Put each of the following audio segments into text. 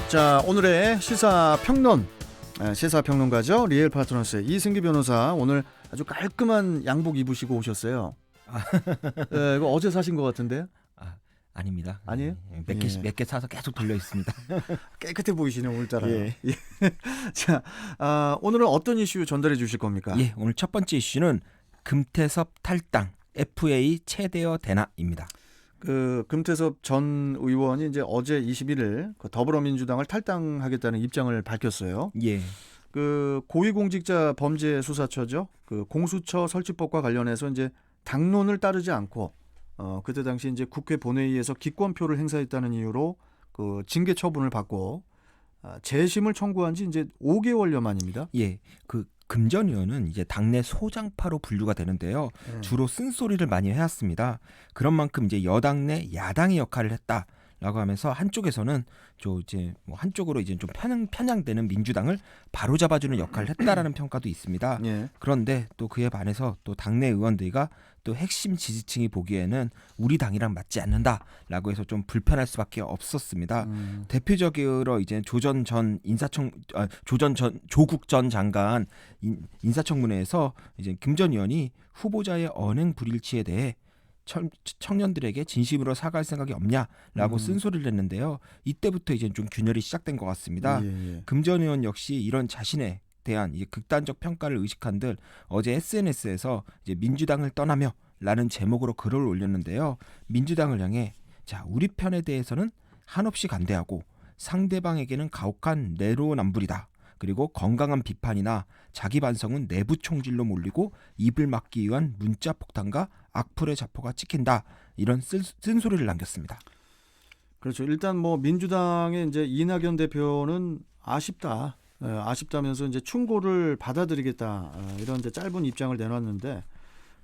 자, 오늘의 시사평론, 시사평론가죠. 리얼 파트너스의 이승기 변호사, 오늘 아주 깔끔한 양복 입으시고 오셨어요. 이거 어제 사신 것 같은데? 아닙니다. 아니에요? 몇 개 사서 계속 돌려 있습니다. 깨끗해 보이시네 오늘따라. 예. 자, 오늘은 어떤 이슈 전달해 주실 겁니까? 예, 오늘 첫 번째 이슈는 금태섭 탈당, FA 체대어 대나입니다. 그 금태섭 전 의원이 이제 어제 21일 그 더불어민주당을 탈당하겠다는 입장을 밝혔어요. 예. 그 고위공직자 범죄수사처죠. 그 공수처 설치법과 관련해서 이제 당론을 따르지 않고 그때 당시 이제 국회 본회의에서 기권표를 행사했다는 이유로 그 징계 처분을 받고 재심을 청구한 지 이제 5개월여 만입니다. 예. 그 금 전 의원은 이제 당내 소장파로 분류가 되는데요. 주로 쓴소리를 많이 해왔습니다. 그런 만큼 이제 여당 내 야당의 역할을 했다라고 하면서 한쪽에서는 이제 뭐 한쪽으로 이제 좀 편향되는 민주당을 바로잡아주는 역할을 했다라는 평가도 있습니다. 예. 그런데 또 그에 반해서 또 당내 의원들과 또 핵심 지지층이 보기에는 우리 당이랑 맞지 않는다라고 해서 좀 불편할 수밖에 없었습니다. 대표적으로 이제 조국 전 장관 인사청문회에서 이제 금 전 의원이 후보자의 언행 불일치에 대해 청년들에게 진심으로 사과할 생각이 없냐라고 쓴소리를 냈는데요. 이때부터 이제 좀 균열이 시작된 것 같습니다. 예. 금 전 의원 역시 이런 자신에 대한 이제 극단적 평가를 의식한들 어제 SNS에서 이제 민주당을 떠나며 라는 제목으로 글을 올렸는데요. 민주당을 향해 자, 우리 편에 대해서는 한없이 간대하고 상대방에게는 가혹한 내로남불이다. 그리고 건강한 비판이나 자기 반성은 내부 총질로 몰리고 입을 막기 위한 문자 폭탄과 악플의 자포가 찍힌다. 이런 쓴소리를 남겼습니다. 그렇죠. 일단 뭐 민주당의 이제 이낙연 대표는 아쉽다. 아쉽다면서 이제 충고를 받아들이겠다. 이런 이제 짧은 입장을 내놨는데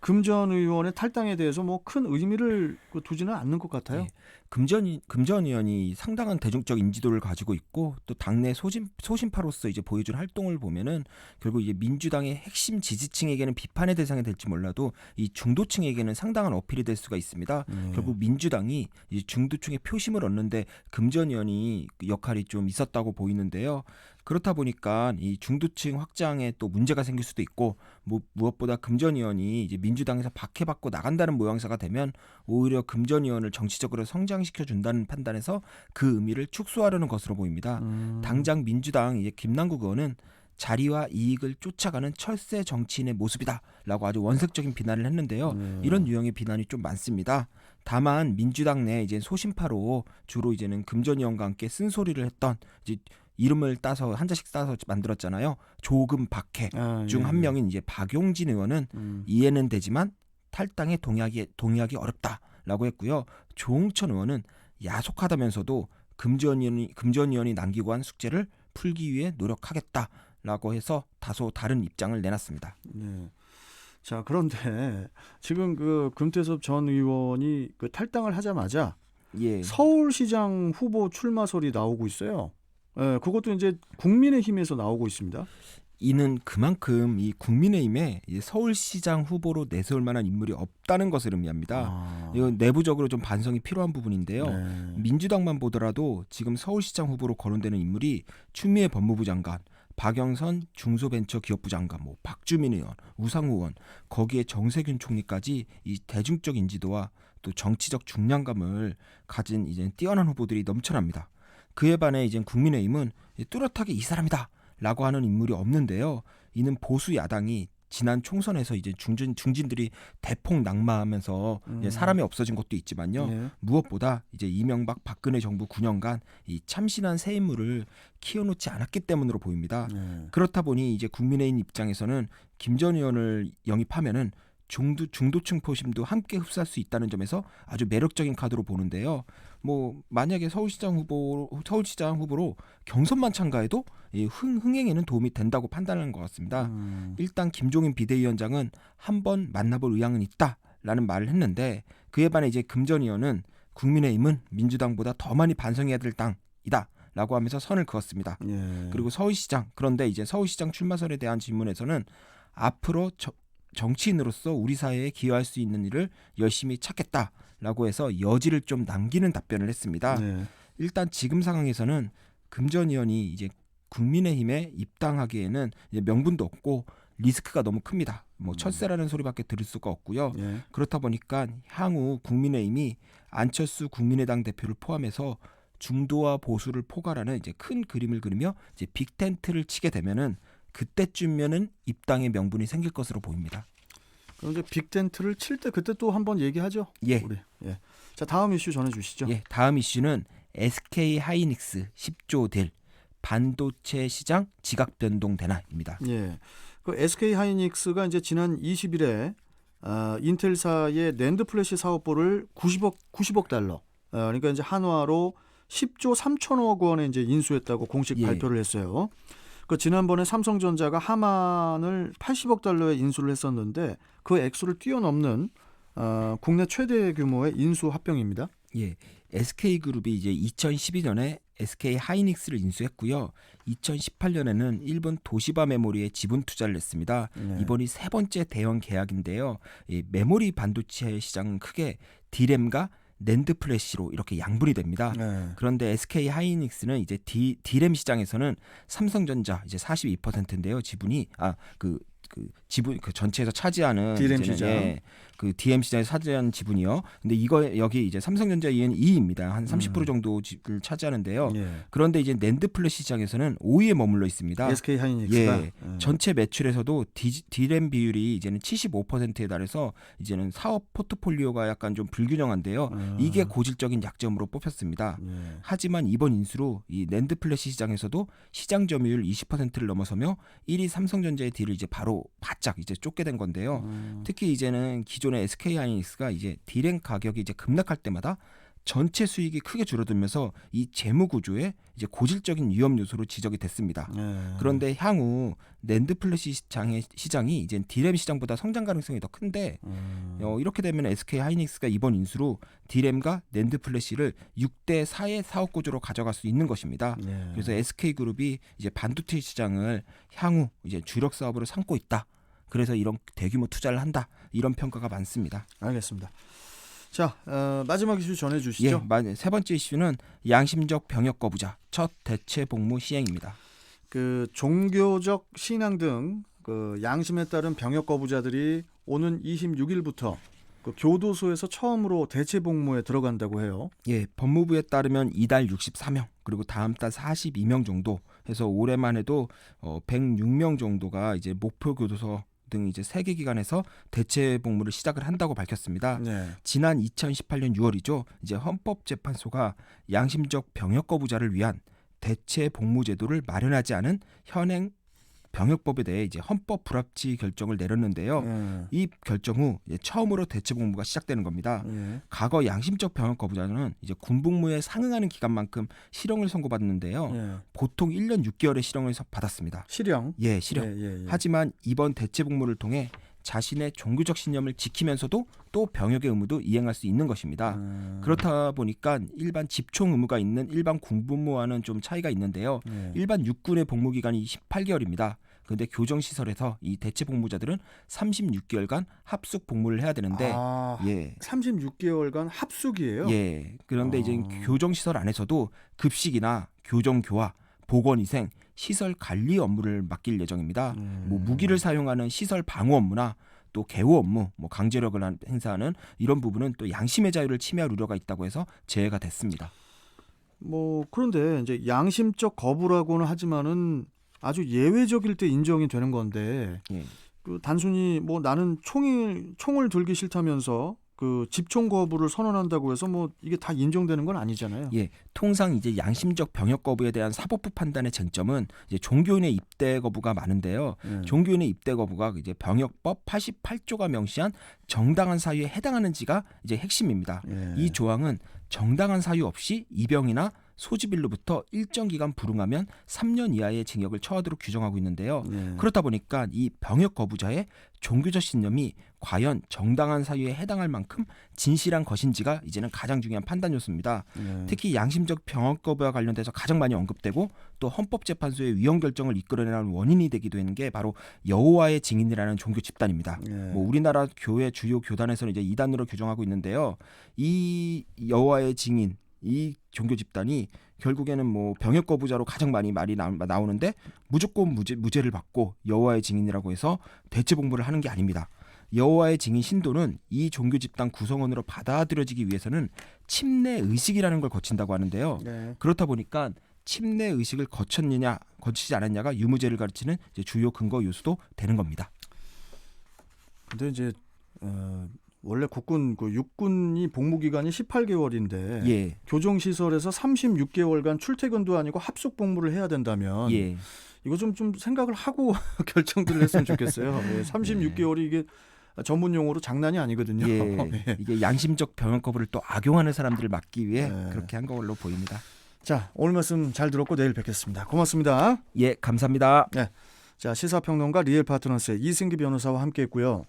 금 전 의원의 탈당에 대해서 뭐 큰 의미를 두지는 않는 것 같아요. 예. 금 전 의원이 상당한 대중적 인지도를 가지고 있고 또 당내 소신파로서 이제 보여준 활동을 보면은 결국 이제 민주당의 핵심 지지층에게는 비판의 대상이 될지 몰라도 이 중도층에게는 상당한 어필이 될 수가 있습니다. 결국 민주당이 이제 중도층의 표심을 얻는데 금 전 의원이 역할이 좀 있었다고 보이는데요. 그렇다 보니까 이 중도층 확장에 또 문제가 생길 수도 있고 무엇보다 금 전 의원이 이제 민주당에서 박해받고 나간다는 모양새가 되면 오히려 금 전 의원을 정치적으로 성장시켜 준다는 판단에서 그 의미를 축소하려는 것으로 보입니다. 당장 민주당 이제 김남국 의원은 자리와 이익을 쫓아가는 철새 정치인의 모습이다라고 아주 원색적인 비난을 했는데요. 이런 유형의 비난이 좀 많습니다. 다만 민주당 내 이제 소신파로 주로 이제는 금 전 의원과 함께 쓴소리를 했던 이제 이름을 따서 한자씩 따서 만들었잖아요. 조금 박해 중 한 명인 이제 박용진 의원은 이해는 되지만 탈당에 동의하기 어렵다라고 했고요. 조응천 의원은 야속하다면서도 금 전 의원이 남기고 한 숙제를 풀기 위해 노력하겠다라고 해서 다소 다른 입장을 내놨습니다. 네. 자, 그런데 지금 그 금태섭 전 의원이 그 탈당을 하자마자 서울시장 후보 출마설이 나오고 있어요. 그것도 이제 국민의힘에서 나오고 있습니다. 이는 그만큼 이 국민의힘에 서울시장 후보로 내세울 만한 인물이 없다는 것을 의미합니다. 이건 내부적으로 좀 반성이 필요한 부분인데요. 민주당만 보더라도 지금 서울시장 후보로 거론되는 인물이 추미애 법무부 장관, 박영선 중소벤처기업부 장관, 박주민 의원, 우상호 의원, 거기에 정세균 총리까지 이 대중적 인지도와 또 정치적 중량감을 가진 이제 뛰어난 후보들이 넘쳐납니다. 그에 반해 이제 국민의힘은 뚜렷하게 이 사람이다 라고 하는 인물이 없는데요. 이는 보수 야당이 지난 총선에서 이제 중진들이 대폭 낙마하면서 사람이 없어진 것도 있지만요. 무엇보다 이제 이명박 박근혜 정부 9년간 이 참신한 새 인물을 키워놓지 않았기 때문으로 보입니다. 그렇다 보니 이제 국민의힘 입장에서는 김 전 의원을 영입하면은 중도층 표심도 함께 흡수할 수 있다는 점에서 아주 매력적인 카드로 보는데요. 만약에 서울시장 후보로 경선만 참가해도 이 흥행에는 도움이 된다고 판단하는 것 같습니다. 일단 김종인 비대위원장은 한번 만나볼 의향은 있다라는 말을 했는데 그에 반해 이제 금 전 의원은 국민의힘은 민주당보다 더 많이 반성해야 될 당이다라고 하면서 선을 그었습니다. 그리고 그런데 이제 서울시장 출마설에 대한 질문에서는 앞으로 정치인으로서 우리 사회에 기여할 수 있는 일을 열심히 찾겠다라고 해서 여지를 좀 남기는 답변을 했습니다. 일단 지금 상황에서는 금전 의원이 이제 국민의힘에 입당하기에는 이제 명분도 없고 리스크가 너무 큽니다. 뭐 철새라는 소리밖에 들을 수가 없고요. 예. 그렇다 보니까 향후 국민의힘이 안철수 국민의당 대표를 포함해서 중도와 보수를 포괄하는 이제 큰 그림을 그리며 이제 빅텐트를 치게 되면은 그때쯤면은 입당의 명분이 생길 것으로 보입니다. 그럼 이제 빅텐트를 칠 때 그때 또 한번 얘기하죠. 예. 우리. 예. 자, 다음 이슈 전해주시죠. 예, 다음 이슈는 SK 하이닉스 10조 딜 반도체 시장 지각 변동 되나입니다. 예. 그 SK 하이닉스가 이제 지난 20일에 인텔사의 낸드 플래시 사업부를 90억 달러, 그러니까 이제 한화로 10조 3천억 원에 이제 인수했다고 공식 예. 발표를 했어요. 그 지난번에 삼성전자가 하만을 80억 달러에 인수를 했었는데 그 액수를 뛰어넘는 국내 최대 규모의 인수 합병입니다. 예, SK그룹이 이제 2012년에 SK 하이닉스를 인수했고요. 2018년에는 일본 도시바 메모리에 지분 투자를 했습니다. 네. 이번이 세 번째 대형 계약인데요. 이 메모리 반도체 시장은 크게 D램과 낸드 플래시로 이렇게 양분이 됩니다. 네. 그런데 SK 하이닉스는 이제 D램 시장에서는 삼성전자 이제 42%인데요. 지분이 지분 그 전체에서 차지하는 D램 시장. 그 DM 시장에서 차지하는 지분이요. 근데 이거 여기 이제 삼성전자 EN 2위입니다. 한 30% 정도를 차지하는데요. 예. 그런데 이제 낸드 플래시 시장에서는 5위에 머물러 있습니다. SK 하이닉스가 예, 전체 매출에서도 D램 비율이 이제는 75%에 달해서 이제는 사업 포트폴리오가 약간 좀 불균형한데요. 이게 고질적인 약점으로 뽑혔습니다. 예. 하지만 이번 인수로 이 낸드 플래시 시장에서도 시장 점유율 20%를 넘어서며 1위 삼성전자의 딜을 이제 바로 바짝 이제 쫓게 된 건데요. 특히 이제는 기존의 SK 하이닉스가 이제 D램 가격이 이제 급락할 때마다 전체 수익이 크게 줄어들면서 이 재무 구조에 이제 고질적인 위험 요소로 지적이 됐습니다. 그런데 향후 낸드 플래시 시장이 이제 D램 시장보다 성장 가능성이 더 큰데 이렇게 되면 SK 하이닉스가 이번 인수로 D램과 낸드 플래시를 6대 4의 사업 구조로 가져갈 수 있는 것입니다. 그래서 SK그룹이 이제 반도체 시장을 향후 이제 주력 사업으로 삼고 있다. 그래서 이런 대규모 투자를 한다. 이런 평가가 많습니다. 알겠습니다. 자, 마지막 이슈 전해주시죠. 예, 세 번째 이슈는 양심적 병역 거부자 첫 대체 복무 시행입니다. 그 종교적 신앙 등 그 양심에 따른 병역 거부자들이 오는 26일부터 그 교도소에서 처음으로 대체 복무에 들어간다고 해요. 예, 법무부에 따르면 이달 64명 그리고 다음 달 42명 정도 해서 올해만 해도 106명 정도가 이제 목표 교도소 등 이제 3개 기관에서 대체 복무를 시작을 한다고 밝혔습니다. 네. 지난 2018년 6월이죠. 이제 헌법재판소가 양심적 병역 거부자를 위한 대체 복무 제도를 마련하지 않은 현행 병역법에 대해 이제 헌법 불합치 결정을 내렸는데요. 이 결정 후 이제 처음으로 대체 복무가 시작되는 겁니다. 과거 양심적 병역 거부자는 이제 군복무에 상응하는 기간만큼 실형을 선고받는데요. 보통 1년 6개월의 실형을 받았습니다. 실형. 예, 실형. 하지만 이번 대체 복무를 통해 자신의 종교적 신념을 지키면서도 또 병역의 의무도 이행할 수 있는 것입니다. 그렇다 보니까 일반 집총 의무가 있는 일반 군복무와는 좀 차이가 있는데요. 일반 육군의 복무 기간이 18개월입니다. 그런데 교정시설에서 이 대체 복무자들은 36개월간 합숙 복무를 해야 되는데 36개월간 합숙이에요? 예. 그런데 이제 교정시설 안에서도 급식이나 교정교화, 보건위생, 시설 관리 업무를 맡길 예정입니다. 뭐 무기를 사용하는 시설 방어 업무나 또 개호 업무, 뭐 강제력을 행사하는 이런 부분은 또 양심의 자유를 침해할 우려가 있다고 해서 제외가 됐습니다. 뭐 그런데 이제 양심적 거부라고는 하지만은 아주 예외적일 때 인정이 되는 건데 그 단순히 뭐 나는 총을 들기 싫다면서 그 집총 거부를 선언한다고 해서 뭐 이게 다 인정되는 건 아니잖아요. 예, 통상 이제 양심적 병역 거부에 대한 사법부 판단의 쟁점은 이제 종교인의 입대 거부가 많은데요. 종교인의 입대 거부가 이제 병역법 88조가 명시한 정당한 사유에 해당하는지가 이제 핵심입니다. 이 조항은 정당한 사유 없이 입영이나 소집일로부터 일정 기간 불응하면 3년 이하의 징역을 처하도록 규정하고 있는데요. 그렇다 보니까 이 병역 거부자의 종교적 신념이 과연 정당한 사유에 해당할 만큼 진실한 것인지가 이제는 가장 중요한 판단 요소입니다. 특히 양심적 병역 거부와 관련돼서 가장 많이 언급되고 또 헌법재판소의 위헌 결정을 이끌어내는 원인이 되기도 하는 게 바로 여호와의 증인이라는 종교 집단입니다. 뭐 우리나라 교회 주요 교단에서는 이제 2단으로 규정하고 있는데요. 이 여호와의 증인 이 종교 집단이 결국에는 뭐 병역 거부자로 가장 많이 말이 나오는데 무조건 무죄를 받고 여호와의 증인이라고 해서 대체 복무를 하는 게 아닙니다. 여호와의 증인 신도는 이 종교 집단 구성원으로 받아들여지기 위해서는 침례 의식이라는 걸 거친다고 하는데요. 네. 그렇다 보니까 침례 의식을 거쳤느냐 거치지 않았냐가 유무죄를 가르치는 이제 주요 근거 요소도 되는 겁니다. 근데 이제 원래 국군 육군이 복무 기간이 18개월인데 예. 교정 시설에서 36개월간 출퇴근도 아니고 합숙 복무를 해야 된다면 예. 이거 좀 생각을 하고 결정들을 했으면 좋겠어요. 36개월이 이게 전문 용어로 장난이 아니거든요. 예. 이게 양심적 병역 거부를 또 악용하는 사람들을 막기 위해 네. 그렇게 한 걸로 보입니다. 자, 오늘 말씀 잘 들었고 내일 뵙겠습니다. 고맙습니다. 예, 감사합니다. 자, 시사평론가 리엘 파트너스의 이승기 변호사와 함께했고요.